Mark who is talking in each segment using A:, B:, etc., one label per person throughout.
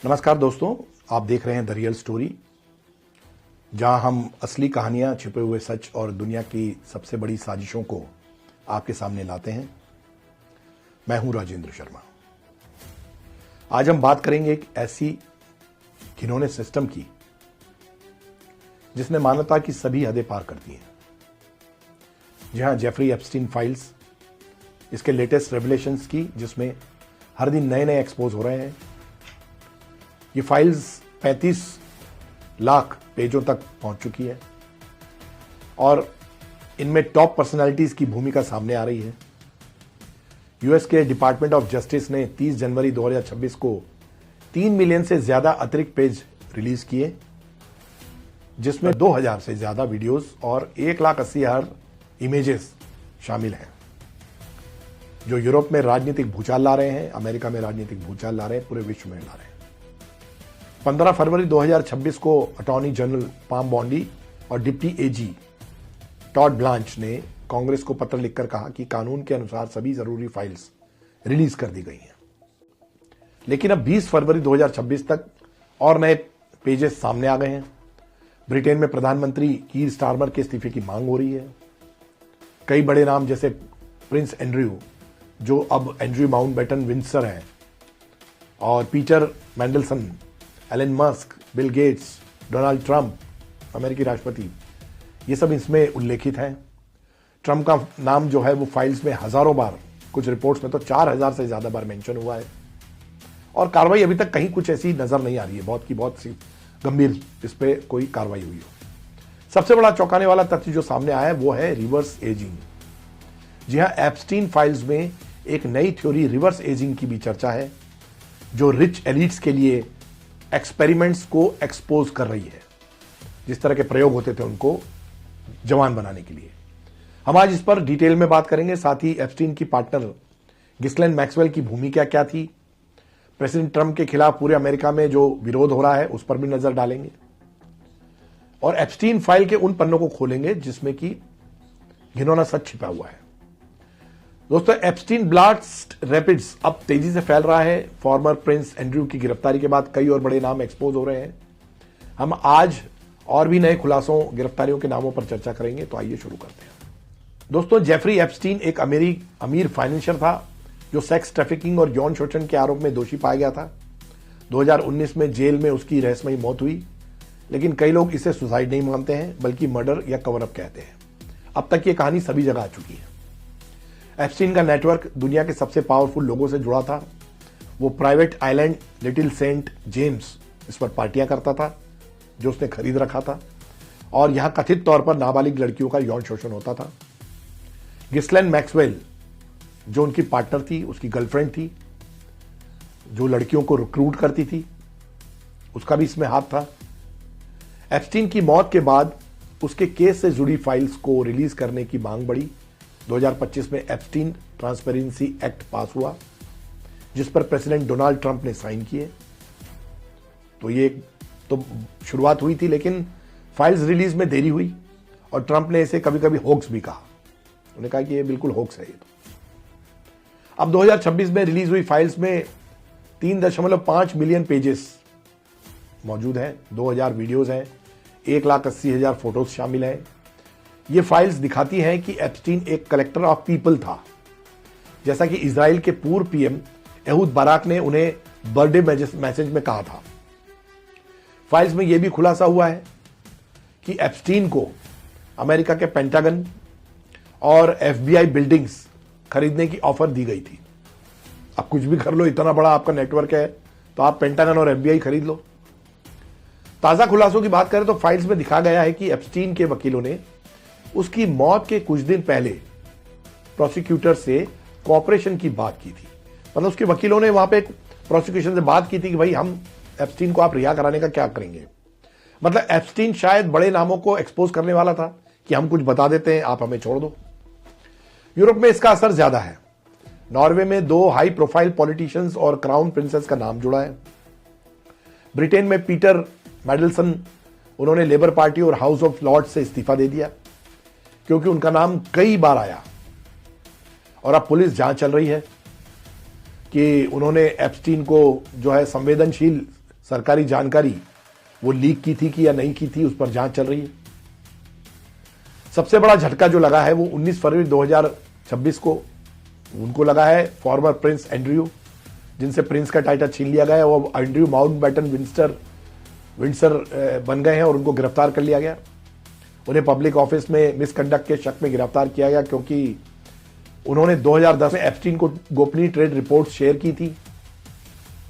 A: नमस्कार दोस्तों, आप देख रहे हैं द रियल स्टोरी, जहां हम असली कहानियां, छिपे हुए सच और दुनिया की सबसे बड़ी साजिशों को आपके सामने लाते हैं। मैं हूं राजेंद्र शर्मा। आज हम बात करेंगे एक ऐसी घिनौने सिस्टम की जिसने मानवता की सभी हदें पार कर दी हैं। जहां जेफरी एप्स्टीन फाइल्स, इसके लेटेस्ट रेवलेशंस की, जिसमें हर दिन नए नए एक्सपोज हो रहे हैं। ये फाइल्स 35 लाख पेजों तक पहुंच चुकी है और इनमें टॉप पर्सनालिटीज की भूमिका सामने आ रही है। यूएस के डिपार्टमेंट ऑफ जस्टिस ने 30 जनवरी 2026 को 3 मिलियन से ज्यादा अतिरिक्त पेज रिलीज किए, जिसमें 2000 से ज्यादा वीडियोस और 1,80,000 इमेजेस शामिल हैं, जो यूरोप में राजनीतिक भूचाल ला रहे हैं, अमेरिका में राजनीतिक भूचाल ला रहे हैं, पूरे विश्व में ला रहे हैं। 15 फरवरी 2026 को अटॉर्नी जनरल पाम बॉन्डी और डिप्टी एजी टॉड ब्लांच ने कांग्रेस को पत्र लिखकर कहा कि कानून के अनुसार सभी जरूरी फाइल्स रिलीज कर दी गई हैं। लेकिन अब 20 फरवरी 2026 तक और नए पेजेस सामने आ गए हैं। ब्रिटेन में प्रधानमंत्री कीर स्टारमर के इस्तीफे की मांग हो रही है। कई बड़े नाम जैसे प्रिंस एंड्रयू, जो अब एंड्रयू माउंटबेटन विंडसर हैं, और Peter Mandelson, Elon Musk, Bill Gates, Donald Trump, अमेरिकी राष्ट्रपति, ये सब इसमें उल्लेखित हैं। ट्रंप का नाम जो है वो फाइल्स में हजारों बार, कुछ रिपोर्ट्स में तो 4000 से ज्यादा बार मेंशन हुआ है। और कार्रवाई अभी तक कहीं कुछ ऐसी नजर नहीं आ रही है, बहुत सी गंभीर इस पे कोई कार्रवाई हुई हो। सबसे बड़ा चौंकाने वाला तथ्य जो सामने आया है वो है रिवर्स एजिंग। जी हां, एप्स्टीन फाइल्स में एक नई थ्योरी रिवर्स एजिंग की भी चर्चा है, जो रिच एलिट्स के लिए एक्सपेरिमेंट्स को एक्सपोज कर रही है। जिस तरह के प्रयोग होते थे उनको जवान बनाने के लिए। हम आज इस पर डिटेल में बात करेंगे। साथ ही एप्स्टीन की पार्टनर गिस्लेन मैक्सवेल की भूमिका क्या थी, प्रेसिडेंट ट्रंप के खिलाफ पूरे अमेरिका में जो विरोध हो रहा है उस पर भी नजर डालेंगे, और एप्स्टीन फाइल के उन पन्नों को खोलेंगे जिसमें कि घिनौना सच छिपा हुआ है। दोस्तों, एप्स्टीन ब्लास्ट रैपिड्स अब तेजी से फैल रहा है। फॉर्मर प्रिंस एंड्रयू की गिरफ्तारी के बाद कई और बड़े नाम एक्सपोज हो रहे हैं। हम आज और भी नए खुलासों, गिरफ्तारियों के नामों पर चर्चा करेंगे, तो आइए शुरू करते हैं। दोस्तों, जेफरी एप्स्टीन एक अमीर फाइनेंशियर था जो सेक्स ट्रैफिकिंग और यौन शोषण के आरोप में दोषी पाया गया था। 2019 में जेल में उसकी रहस्यमयी मौत हुई, लेकिन कई लोग इसे सुसाइड नहीं मानते हैं, बल्कि मर्डर या कवरअप कहते हैं। अब तक ये कहानी सभी जगह आ चुकी है। एप्स्टीन का नेटवर्क दुनिया के सबसे पावरफुल लोगों से जुड़ा था। वो private island Little Saint James, इस पर पार्टियां करता था जो उसने खरीद रखा था, और यहां कथित तौर पर नाबालिग लड़कियों का यौन शोषण होता था। गिस्लेन मैक्सवेल, जो उनकी पार्टनर थी, उसकी गर्लफ्रेंड थी, जो लड़कियों को रिक्रूट करती थी, उसका भी इसमें हाथ था। एप्स्टीन की मौत के बाद उसके केस से जुड़ी फाइल्स को रिलीज करने की मांग बढ़ी। 2025 में एप्स्टीन ट्रांसपेरेंसी एक्ट पास हुआ, जिस पर प्रेसिडेंट डोनाल्ड ट्रंप ने साइन किए। तो ये तो शुरुआत हुई थी, लेकिन फाइल्स रिलीज में देरी हुई और ट्रंप ने इसे कभी कभी होक्स भी कहा। उन्होंने कहा कि ये बिल्कुल होक्स है। ये तो अब 2026 में रिलीज हुई फाइल्स में 3.5 मिलियन पेजेस मौजूद हैं, 2000 वीडियोज हैं, 1,80,000 फोटोज शामिल हैं। ये फाइल्स दिखाती हैं कि एप्स्टीन एक कलेक्टर ऑफ पीपल था, जैसा कि इजराइल के पूर्व पीएम एहूद बाराक ने उन्हें बर्थडे मैसेज में कहा था। फाइल्स में यह भी खुलासा हुआ है कि एप्स्टीन को अमेरिका के पेंटागन और एफबीआई बिल्डिंग्स खरीदने की ऑफर दी गई थी। आप कुछ भी कर लो, इतना बड़ा आपका नेटवर्क है तो आप पेंटागन और एफबीआई खरीद लो। ताजा खुलासों की बात करें तो फाइल्स में दिखा गया है कि एप्स्टीन के वकीलों ने उसकी मौत के कुछ दिन पहले प्रोसिक्यूटर से कोऑपरेशन की बात की थी। मतलब उसके वकीलों ने वहां पे प्रोसिक्यूशन से बात की थी कि भाई हम एप्स्टीन को आप रिहा कराने का क्या करेंगे। मतलब एप्स्टीन शायद बड़े नामों को एक्सपोज करने वाला था कि हम कुछ बता देते हैं, आप हमें छोड़ दो। यूरोप में इसका असर ज्यादा है। नॉर्वे में 2 हाई प्रोफाइल पॉलिटिशियंस और क्राउन प्रिंसेस का नाम जुड़ा है। ब्रिटेन में पीटर मैंडलसन, उन्होंने लेबर पार्टी और हाउस ऑफ लॉर्ड्स से इस्तीफा दे दिया क्योंकि उनका नाम कई बार आया, और अब पुलिस जांच चल रही है कि उन्होंने एप्स्टीन को जो है संवेदनशील सरकारी जानकारी वो लीक की थी कि या नहीं की थी, उस पर जांच चल रही है। सबसे बड़ा झटका जो लगा है वो 19 फरवरी 2026 को उनको लगा है, फॉर्मर प्रिंस एंड्रयू, जिनसे प्रिंस का टाइटल छीन लिया गया है, वो एंड्रयू माउंटबेटन विंडसर बन गए हैं और उनको गिरफ्तार कर लिया गया। उन्हें पब्लिक ऑफिस में मिसकंडक्ट के शक में गिरफ्तार किया गया क्योंकि उन्होंने 2010 में एप्स्टीन को गोपनीय ट्रेड रिपोर्ट शेयर की थी।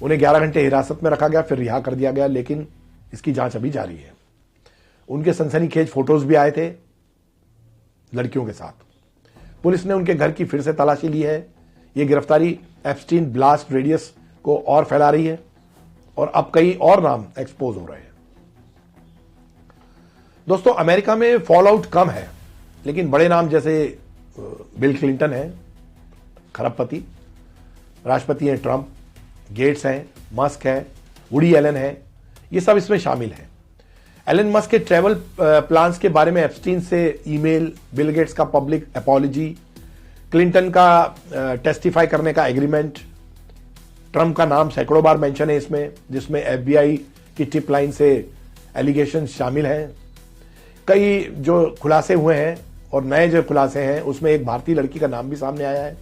A: उन्हें 11 घंटे हिरासत में रखा गया, फिर रिहा कर दिया गया, लेकिन इसकी जांच अभी जारी है। उनके सनसनीखेज फोटोज भी आए थे लड़कियों के साथ। पुलिस ने उनके घर की फिर से तलाशी ली है। यह गिरफ्तारी एप्स्टीन ब्लास्ट रेडियस को और फैला रही है और अब कई और नाम एक्सपोज हो रहे हैं। दोस्तों, अमेरिका में फॉलआउट कम है, लेकिन बड़े नाम जैसे बिल क्लिंटन है, खरबपति, राष्ट्रपति हैं ट्रंप, गेट्स हैं, मस्क है, वुडी एलन है, ये सब इसमें शामिल हैं। एलन मस्क के ट्रैवल प्लान्स के बारे में एप्स्टीन से ईमेल, बिल गेट्स का पब्लिक अपॉलॉजी, क्लिंटन का टेस्टिफाई करने का एग्रीमेंट, ट्रंप का नाम सैकड़ों बार मेंशन है इसमें, जिसमें एफबीआई की टिप लाइन से एलिगेशन शामिल हैं। कई जो खुलासे हुए हैं और नए जो खुलासे हैं उसमें एक भारतीय लड़की का नाम भी सामने आया है।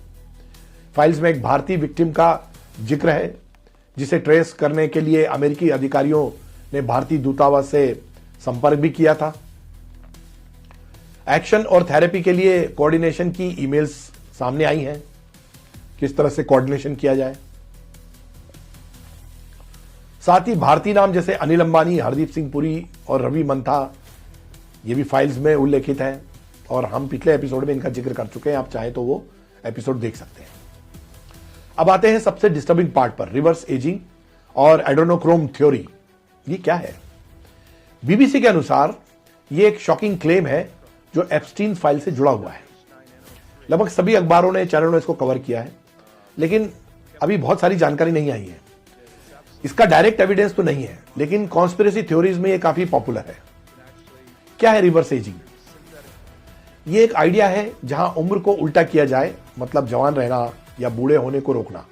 A: फाइल्स में एक भारतीय विक्टिम का जिक्र है जिसे ट्रेस करने के लिए अमेरिकी अधिकारियों ने भारतीय दूतावास से संपर्क भी किया था। एक्शन और थेरेपी के लिए कोऑर्डिनेशन की ईमेल्स सामने आई हैं, किस तरह से कोऑर्डिनेशन किया जाए। साथ ही भारतीय नाम जैसे अनिल अंबानी, हरदीप सिंह पुरी और रवि मंथा, ये भी फाइल्स में उल्लेखित हैं और हम पिछले एपिसोड में इनका जिक्र कर चुके हैं। आप चाहें तो वो एपिसोड देख सकते हैं। अब आते हैं सबसे डिस्टर्बिंग पार्ट पर, रिवर्स एजिंग और एड्रेनोक्रोम थ्योरी। ये क्या है? बीबीसी के अनुसार ये एक शॉकिंग क्लेम है जो एप्स्टीन फाइल से जुड़ा हुआ है। लगभग सभी अखबारों ने, चैनलों ने इसको कवर किया है, लेकिन अभी बहुत सारी जानकारी नहीं आई है। इसका डायरेक्ट एविडेंस तो नहीं है, लेकिन कॉन्स्पिरेसी थ्योरीज में ये काफी पॉपुलर है। क्या है रिवर्स एजिंग? ये एक आइडिया है जहां उम्र को उल्टा किया जाए, मतलब जवान रहना या बूढ़े होने को रोकना।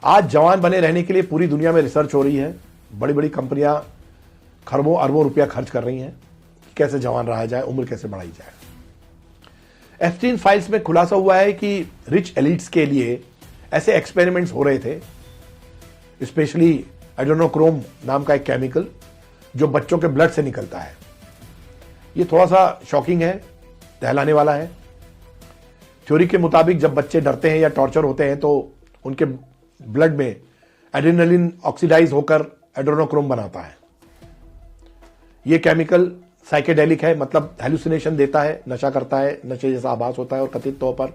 A: आज जवान बने रहने के लिए पूरी दुनिया में रिसर्च हो रही है। बड़ी बड़ी कंपनियां खरबों अरबों रुपया खर्च कर रही हैं कि कैसे जवान रहा जाए, उम्र कैसे बढ़ाई जाए। एप्स्टीन फाइल्स में खुलासा हुआ है कि रिच एलिट्स के लिए ऐसे एक्सपेरिमेंट्स हो रहे थे, स्पेशली एड्रेनोक्रोम नाम का एक केमिकल जो बच्चों के ब्लड से निकलता है। ये थोड़ा सा शॉकिंग है, दहलाने वाला है। थ्योरी के मुताबिक जब बच्चे डरते हैं या टॉर्चर होते हैं तो उनके ब्लड में एड्रेनलिन ऑक्सीडाइज होकर एड्रेनोक्रोम बनाता है। यह केमिकल साइकेडेलिक है, मतलब हेलुसिनेशन देता है, नशा करता है, नशे जैसा आभास होता है और कथित तौर पर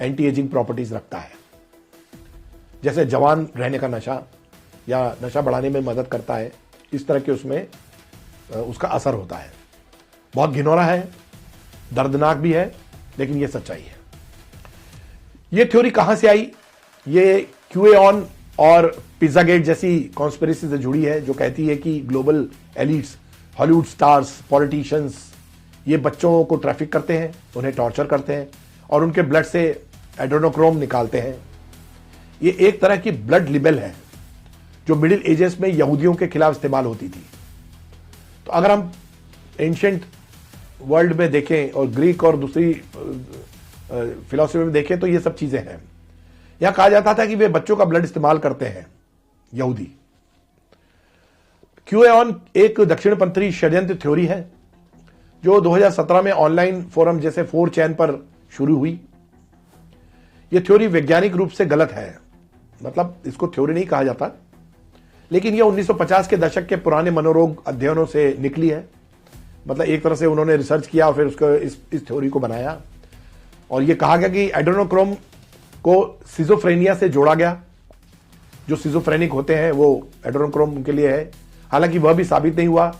A: एंटी एजिंग प्रॉपर्टीज रखता है। जैसे जवान रहने का नशा या नशा बढ़ाने में मदद करता है, इस तरह के उसमें उसका असर होता है। बहुत घिनौना है, दर्दनाक भी है, लेकिन यह सच्चाई है। यह थ्योरी कहां से आई? ये क्यूएऑन और पिज्जा गेट जैसी कॉन्स्पिरेसी से जुड़ी है, जो कहती है कि global elites, Hollywood stars, politicians, ये बच्चों को ट्रैफिक करते हैं, उन्हें टॉर्चर करते हैं और उनके ब्लड से एड्रेनोक्रोम निकालते हैं। ये एक तरह की ब्लड लिबेल है जो मिडिल एजेस में यहूदियों के खिलाफ इस्तेमाल होती थी। तो अगर हम एंशिएंट वर्ल्ड में देखें और ग्रीक और दूसरी फिलॉसफी में देखें तो ये सब चीजें हैं। यहां कहा जाता था कि वे बच्चों का ब्लड इस्तेमाल करते हैं यहूदी। क्यूएऑन एक दक्षिणपंथी षड्यंत्र थ्योरी है जो 2017 में ऑनलाइन फोरम जैसे 4chan पर शुरू हुई। यह थ्योरी वैज्ञानिक रूप से गलत है, मतलब इसको थ्योरी नहीं कहा जाता, लेकिन यह 1950 के दशक के पुराने मनोरोग अध्ययनों से निकली है। मतलब एक तरह से उन्होंने रिसर्च किया और फिर उसको इस थ्योरी को बनाया और यह कहा गया कि एड्रेनोक्रोम को सिजोफ्रेनिया से जोड़ा गया। जो सिजोफ्रेनिक होते हैं वो एड्रेनोक्रोम के लिए है। हालांकि वह भी साबित नहीं हुआ।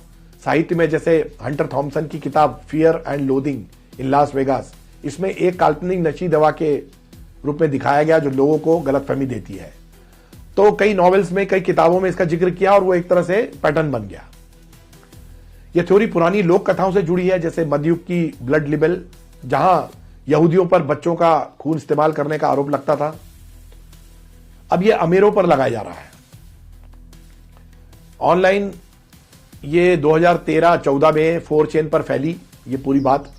A: साहित्य में जैसे हंटर थॉमसन की किताब fear and loathing in Las Vegas, इसमें एक काल्पनिक नशी दवा के रूप में दिखाया गया जो लोगों को गलतफहमी देती है। तो कई नॉवेल्स में, कई किताबों में इसका जिक्र किया और वो एक तरह से पैटर्न बन गया। यह थ्योरी पुरानी लोक कथाओं से जुड़ी है, जैसे मध्ययुग की ब्लड लिबेल, जहां यहूदियों पर बच्चों का खून इस्तेमाल करने का आरोप लगता था। अब यह अमीरों पर लगाया जा रहा है। ऑनलाइन ये 2013-14 में 4chan पर फैली ये पूरी बात,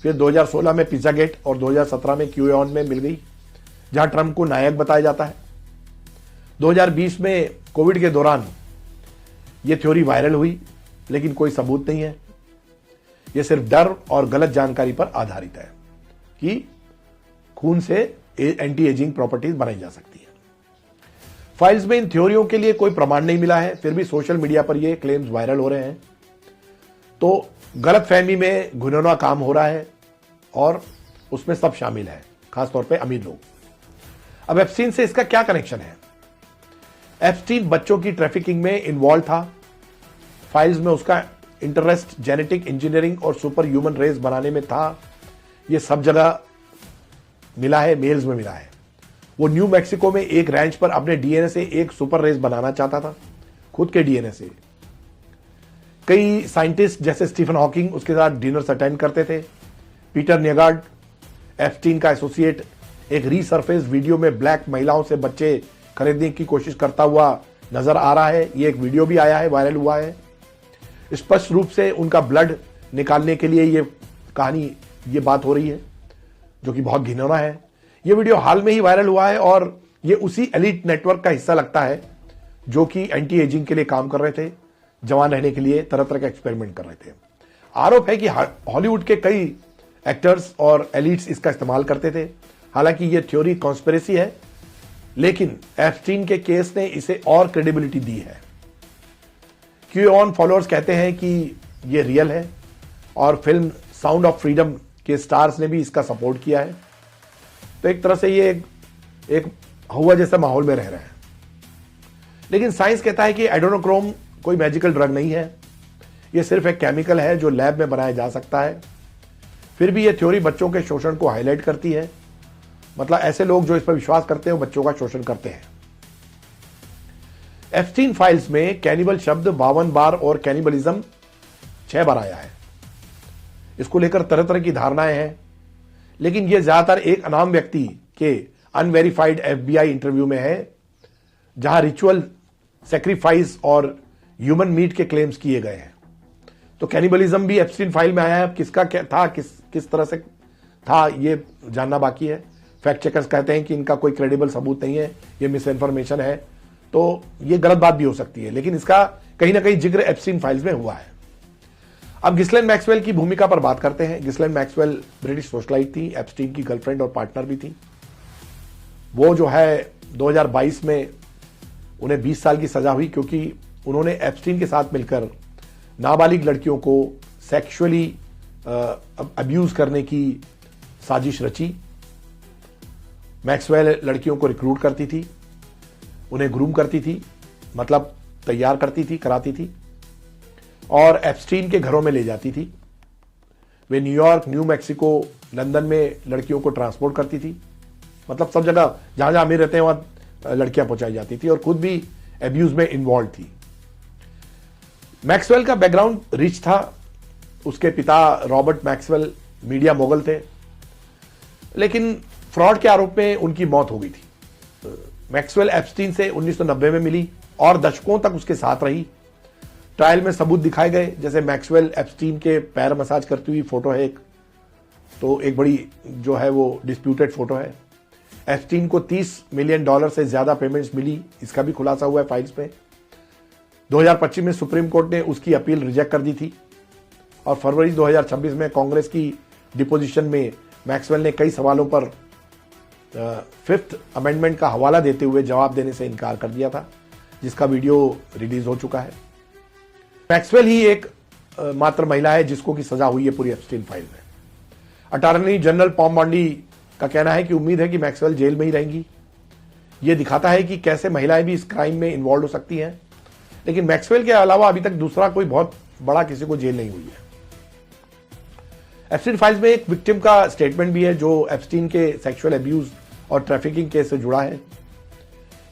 A: फिर 2016 में पिज़्ज़ागेट और 2017 में QAnon में मिल गई, जहां ट्रंप को नायक बताया जाता है। 2020 में कोविड के दौरान ये थ्योरी वायरल हुई, लेकिन कोई सबूत नहीं है। ये सिर्फ डर और गलत जानकारी पर आधारित है कि खून से एंटी एजिंग प्रॉपर्टीज बनाई जा सकती है। फाइल्स में इन थ्योरियों के लिए कोई प्रमाण नहीं मिला है, फिर भी सोशल मीडिया पर ये क्लेम्स वायरल हो रहे हैं। तो गलतफहमी में घिनौना काम हो रहा है और उसमें सब शामिल है, खासतौर पे अमीर लोग। अब एप्स्टीन से इसका क्या कनेक्शन है? एप्स्टीन बच्चों की ट्रैफिकिंग में इन्वॉल्व था। फाइल्स में उसका इंटरेस्ट जेनेटिक इंजीनियरिंग और सुपर ह्यूमन रेस बनाने में था। यह सब जगह मिला है, मेल्स में मिला है। वो न्यू मैक्सिको में एक रैंच पर अपने डीएनए से एक सुपर रेस बनाना चाहता था, खुद के डीएनए से। कई साइंटिस्ट जैसे स्टीफन हॉकिंग उसके साथ डिनर्स अटेंड करते थे। पीटर न्यगार्ड, एप्स्टीन का एसोसिएट, एक रीसरफेस वीडियो में ब्लैक महिलाओं से बच्चे खरीदने की कोशिश करता हुआ नजर आ रहा है। ये एक वीडियो भी आया है, वायरल हुआ है। स्पष्ट रूप से उनका ब्लड निकालने के लिए ये कहानी, ये बात हो रही है, जो कि बहुत घिनौना है। ये वीडियो हाल में ही वायरल हुआ है और ये उसी एलिट नेटवर्क का हिस्सा लगता है जो कि एंटी एजिंग के लिए काम कर रहे थे, जवान रहने के लिए तरह तरह के एक्सपेरिमेंट कर रहे थे। आरोप है कि हॉलीवुड के कई एक्टर्स और एलिट्स इसका इस्तेमाल करते थे। हालांकि ये थ्योरी कॉन्स्पिरेसी है, लेकिन एप्स्टीन के केस ने इसे और क्रेडिबिलिटी दी है। QAnon फॉलोअर्स कहते हैं कि ये रियल है और फिल्म साउंड ऑफ फ्रीडम के स्टार्स ने भी इसका सपोर्ट किया है। तो एक तरह से ये एक हुआ जैसा माहौल में रह रहे हैं। लेकिन साइंस कहता है कि एडेनोक्रोम कोई मैजिकल ड्रग नहीं है, ये सिर्फ एक केमिकल है जो लैब में बनाया जा सकता है। फिर भी ये थ्योरी बच्चों के शोषण को हाईलाइट करती है। मतलब ऐसे लोग जो इस पर विश्वास करते हैं वो बच्चों का शोषण करते हैं। एप्स्टीन फाइल्स में कैनिबल शब्द 52 बार और कैनिबलिज्म 6 बार आया है। इसको लेकर तरह तरह की धारणाएं हैं, लेकिन यह ज्यादातर एक अनाम व्यक्ति के अनवेरिफाइड FBI इंटरव्यू में है, जहां रिचुअल सैक्रिफाइस और ह्यूमन मीट के क्लेम्स किए गए हैं। तो कैनिबलिज्म भी एप्स्टीन फाइल में आया है। किसका क्या था, किस तरह से था, ये जानना बाकी है। फैक्ट चेकर्स कहते हैं कि इनका कोई क्रेडिबल सबूत नहीं है, ये मिस इन्फॉर्मेशन है। तो ये गलत बात भी हो सकती है, लेकिन इसका कहीं ना कहीं जिक्र एप्स्टीन फाइल्स में हुआ है। अब गिस्लेन मैक्सवेल की भूमिका पर बात करते हैं। गिस्लेन मैक्सवेल ब्रिटिश सोशलाइट थी, एप्स्टीन की गर्लफ्रेंड और पार्टनर भी थी। वो जो है 2022 में उन्हें 20 साल की सजा हुई, क्योंकि उन्होंने एप्स्टीन के साथ मिलकर नाबालिग लड़कियों को सेक्सुअली अब्यूज करने की साजिश रची। मैक्सवेल लड़कियों को रिक्रूट करती थी, उन्हें ग्रूम करती थी, मतलब तैयार करती थी, कराती थी, और एप्स्टीन के घरों में ले जाती थी। वे न्यूयॉर्क, न्यू मैक्सिको, लंदन में लड़कियों को ट्रांसपोर्ट करती थी। मतलब सब जगह जहां जहां अमीर रहते हैं वहां लड़कियां पहुंचाई जाती थी, और खुद भी एब्यूज में इन्वॉल्व थी। मैक्सवेल का बैकग्राउंड रिच था। उसके पिता रॉबर्ट मैक्सवेल मीडिया मोगल थे, लेकिन फ्रॉड के आरोप में उनकी मौत हो गई थी। मैक्सवेल एप्स्टीन से 1990 में मिली और दशकों तक उसके साथ रही। ट्रायल में सबूत दिखाए गए, जैसे मैक्सवेल एप्स्टीन के पैर मसाज करती हुई फोटो है एक, तो एक बड़ी जो है वो डिस्प्यूटेड फोटो है। एप्स्टीन को $30 मिलियन से ज्यादा पेमेंट्स मिली, इसका भी खुलासा हुआ है फाइल्स में। 2025 में सुप्रीम कोर्ट ने उसकी अपील रिजेक्ट कर दी थी, और फरवरी 2026 में कांग्रेस की डिपोजिशन में मैक्सवेल ने कई सवालों पर 5th अमेंडमेंट का हवाला देते हुए जवाब देने से इनकार कर दिया था, जिसका वीडियो रिलीज हो चुका है। मैक्सवेल ही एक मात्र महिला है जिसको की सजा हुई है पूरी एप्स्टीन फाइल में। अटॉर्नी जनरल पॉम बॉन्डी का कहना है कि उम्मीद है कि मैक्सवेल जेल में ही रहेंगी। यह दिखाता है कि कैसे महिलाएं भी इस क्राइम में इन्वॉल्व हो सकती हैं, लेकिन मैक्सवेल के अलावा अभी तक दूसरा कोई बहुत बड़ा किसी को जेल नहीं हुई है। एप्स्टीन फाइल्स में एक विक्टिम का स्टेटमेंट भी है जो एप्स्टीन के सेक्सुअल अब्यूज और ट्रैफिकिंग केस से जुड़ा है।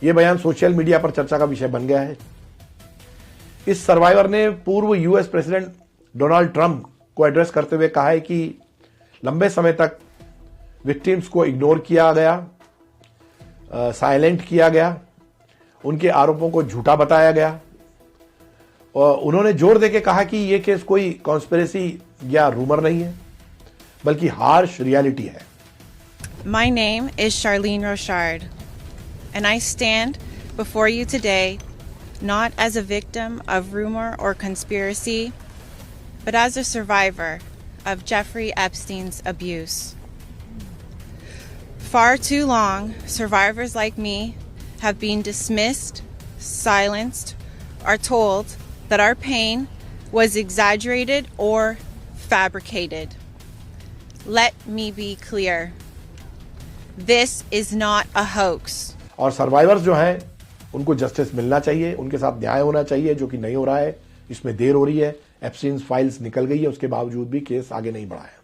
A: यह बयान सोशल मीडिया पर चर्चा का विषय बन गया है। इस सर्वाइवर ने पूर्व यूएस प्रेसिडेंट डोनाल्ड ट्रंप को एड्रेस करते हुए कहा है कि लंबे समय तक विक्टिम्स को इग्नोर किया गया, साइलेंट किया गया, उनके आरोपों को झूठा बताया गया। और उन्होंने जोर देके कहा कि ये केस कोई कॉन्स्पिरेसी या रूमर नहीं है, बल्कि हार्श रियलिटी है।
B: My name is Charlene Rochard, and I stand before you today not as a victim of rumor or conspiracy, but as a survivor of Jeffrey Epstein's abuse. Far too long, survivors like me have been dismissed, silenced, or told that our pain was exaggerated or fabricated. Let me be clear. This is not a hoax.
A: और survivors जो हैं उनको justice मिलना चाहिए, उनके साथ न्याय होना चाहिए, जो कि नहीं हो रहा है। इसमें देर हो रही है, एप्स्टीन फाइल्स निकल गई है, उसके बावजूद भी केस आगे नहीं बढ़ा है।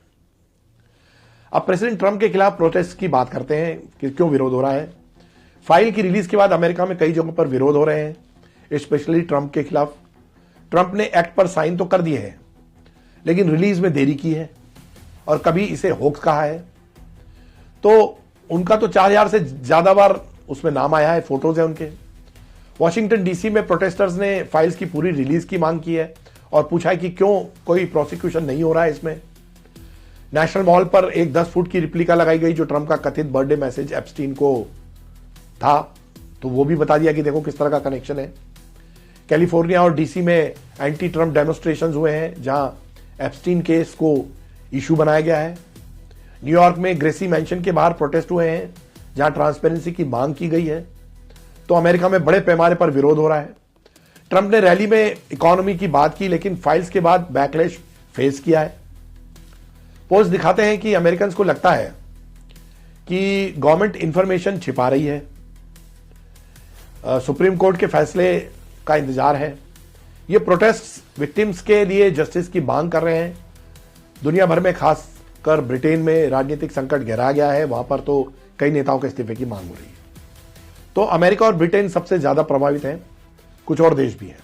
A: अब प्रेसिडेंट ट्रंप के खिलाफ प्रोटेस्ट की बात करते हैं कि क्यों विरोध हो रहा है। फाइल की रिलीज के बाद अमेरिका में कई जगहों पर विरोध हो रहे हैं, स्पेशली ट्रंप के खिलाफ। ट्रंप ने एक्ट पर साइन तो कर दिए हैं, लेकिन रिलीज में देरी की है और कभी इसे होक्स कहा है। तो उनका तो 4000 से ज्यादा बार उसमें नाम आया है, फोटोज है उनके। वॉशिंगटन डीसी में प्रोटेस्टर्स ने फाइल्स की पूरी रिलीज की मांग की है और पूछा है कि क्यों कोई प्रोसिक्यूशन नहीं हो रहा है इसमें। नेशनल मॉल पर एक 10 फुट की रिप्लिका लगाई गई जो ट्रंप का कथित बर्थडे मैसेज एप्स्टीन को था, तो वो भी बता दिया कि देखो किस तरह का कनेक्शन है। कैलिफोर्निया और डीसी में एंटी ट्रंप डेमोन्स्ट्रेशंस हुए हैं जहां एप्स्टीन केस को इशू बनाया गया है। न्यूयॉर्क में ग्रेसी मैंशन के बाहर प्रोटेस्ट हुए हैं जहां ट्रांसपेरेंसी की मांग की गई है। तो अमेरिका में बड़े पैमाने पर विरोध हो रहा है। ट्रंप ने रैली में इकोनॉमी की बात की, लेकिन फाइल्स के बाद बैकलैश फेस किया है। पोस्ट दिखाते हैं कि अमेरिकन को लगता है कि गवर्नमेंट इंफॉर्मेशन छिपा रही है। सुप्रीम कोर्ट के फैसले का इंतजार है। ये प्रोटेस्ट विक्टिम्स के लिए जस्टिस की मांग कर रहे हैं। दुनिया भर में, खासकर ब्रिटेन में राजनीतिक संकट गहरा गया है, वहां पर तो कई नेताओं के इस्तीफे की मांग हो रही है। तो अमेरिका और ब्रिटेन सबसे ज्यादा प्रभावित हैं, कुछ और देश भी हैं।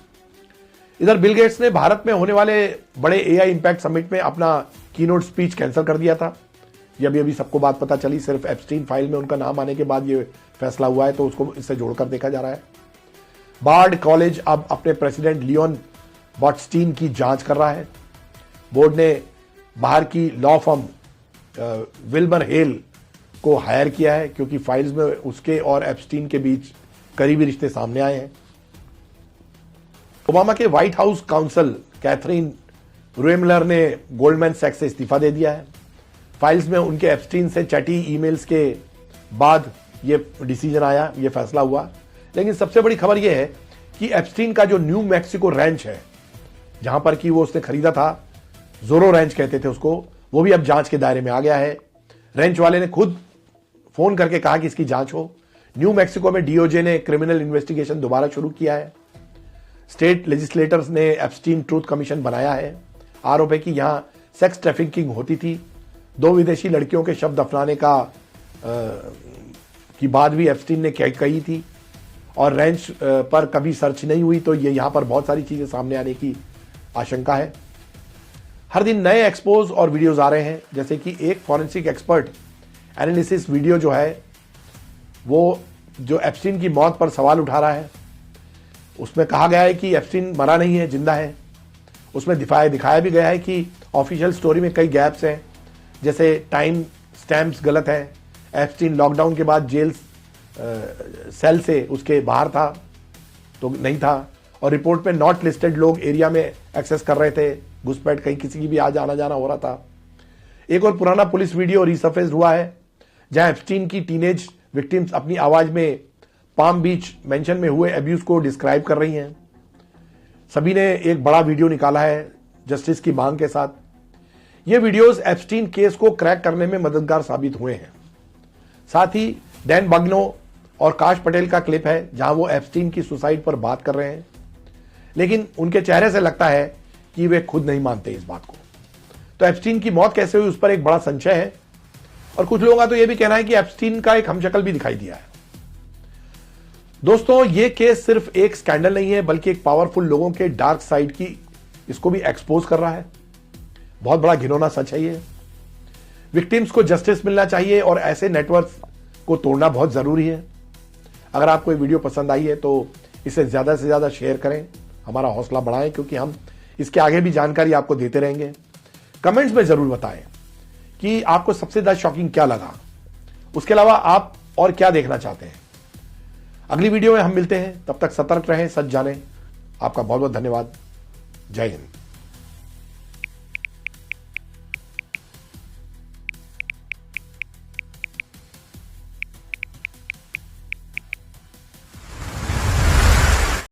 A: इधर बिल गेट्स ने भारत में होने वाले बड़े एआई इंपैक्ट समिट में अपना कीनोट स्पीच कैंसिल कर दिया था। ये अभी सबको बात पता चली, सिर्फ एप्स्टीन फाइल में उनका नाम आने के बाद ये फैसला हुआ है, तो उसको इससे जोड़कर देखा जा रहा है। बार्ड कॉलेज अब अपने प्रेसिडेंट लियोन बॉटस्टीन की जांच कर रहा है। बोर्ड ने बाहर की लॉ फर्म विल्बर हेल को हायर किया है क्योंकि फाइल्स में उसके और एप्स्टीन के बीच करीबी रिश्ते सामने आए हैं। ओबामा के व्हाइट हाउस काउंसिल कैथरीन रुएमलर ने गोल्डमैन सैक्स से इस्तीफा दे दिया है। फाइल्स में उनके एप्स्टीन से चैटी ईमेल्स के बाद ये डिसीजन आया, ये फैसला हुआ। लेकिन सबसे बड़ी खबर यह है कि एप्स्टीन का जो न्यू मैक्सिको रैंच है, जहां पर कि वो उसने खरीदा था, जोरो रैंच कहते थे उसको, वो भी अब जांच के दायरे में आ गया है। रैंच वाले ने खुद फोन करके कहा कि इसकी जांच हो। न्यू मैक्सिको में डीओजे ने क्रिमिनल इन्वेस्टिगेशन दोबारा शुरू किया है। स्टेट लेजिस्लेटर्स ने एप्स्टीन ट्रूथ कमीशन बनाया है। आरोप है कि यहां सेक्स ट्रैफिकिंग होती थी। 2 विदेशी लड़कियों के शव दफनाने की बात भी एप्स्टीन ने कही थी और रैंच पर कभी सर्च नहीं हुई, तो ये यहां पर बहुत सारी चीजें सामने आने की आशंका है। हर दिन नए एक्सपोज और वीडियोस आ रहे हैं, जैसे कि एक फॉरेंसिक एक्सपर्ट एनालिसिस वीडियो जो है वो जो एप्स्टीन की मौत पर सवाल उठा रहा है। उसमें कहा गया है कि एप्स्टीन मरा नहीं है, जिंदा है। उसमें दिखाया भी गया है कि ऑफिशियल स्टोरी में कई गैप्स हैं, जैसे टाइम स्टैम्प्स गलत हैं। एप्स्टीन लॉकडाउन के बाद जेल सेल से उसके बाहर था तो नहीं था, और रिपोर्ट में नॉट लिस्टेड लोग एरिया में एक्सेस कर रहे थे, घुसपैठ कहीं किसी की भी आज आना जाना हो रहा था। एक और पुराना पुलिस वीडियो रिसर्फेस हुआ है जहां एप्स्टीन की टीनेज विक्टिम्स अपनी आवाज में पाम बीच मेंशन में हुए अब्यूज को डिस्क्राइब कर रही हैं। सभी ने एक बड़ा वीडियो निकाला है जस्टिस की मांग के साथ। ये वीडियोस एप्स्टीन केस को क्रैक करने में मददगार साबित हुए हैं। साथ ही डैन बग्नो और काश पटेल का क्लिप है जहां वो एप्स्टीन की सुसाइड पर बात कर रहे हैं, लेकिन उनके चेहरे से लगता है कि वे खुद नहीं मानते इस बात को। तो एप्स्टीन की मौत कैसे हुई उस पर एक बड़ा संशय है, और कुछ लोगों का तो यह भी कहना है कि एप्स्टीन का एक हमशक्ल भी दिखाई दिया है। दोस्तों, यह केस सिर्फ एक स्कैंडल नहीं है, बल्कि एक पावरफुल लोगों के डार्क साइड की इसको भी एक्सपोज कर रहा है। बहुत बड़ा घिनौना सच है ये। विक्टिम्स को जस्टिस मिलना चाहिए और ऐसे नेटवर्क को तोड़ना बहुत जरूरी है। अगर आपको ये वीडियो पसंद आई है तो इसे ज्यादा से ज्यादा शेयर करें हमारा हौसला बढ़ाएं, क्योंकि हम इसके आगे भी जानकारी आपको देते रहेंगे। कमेंट्स में जरूर बताएं कि आपको सबसे ज्यादा शॉकिंग क्या लगा, उसके अलावा आप और क्या देखना चाहते हैं। अगली वीडियो में हम मिलते हैं, तब तक सतर्क रहें, सच जानें। आपका बहुत बहुत धन्यवाद। जय हिंद।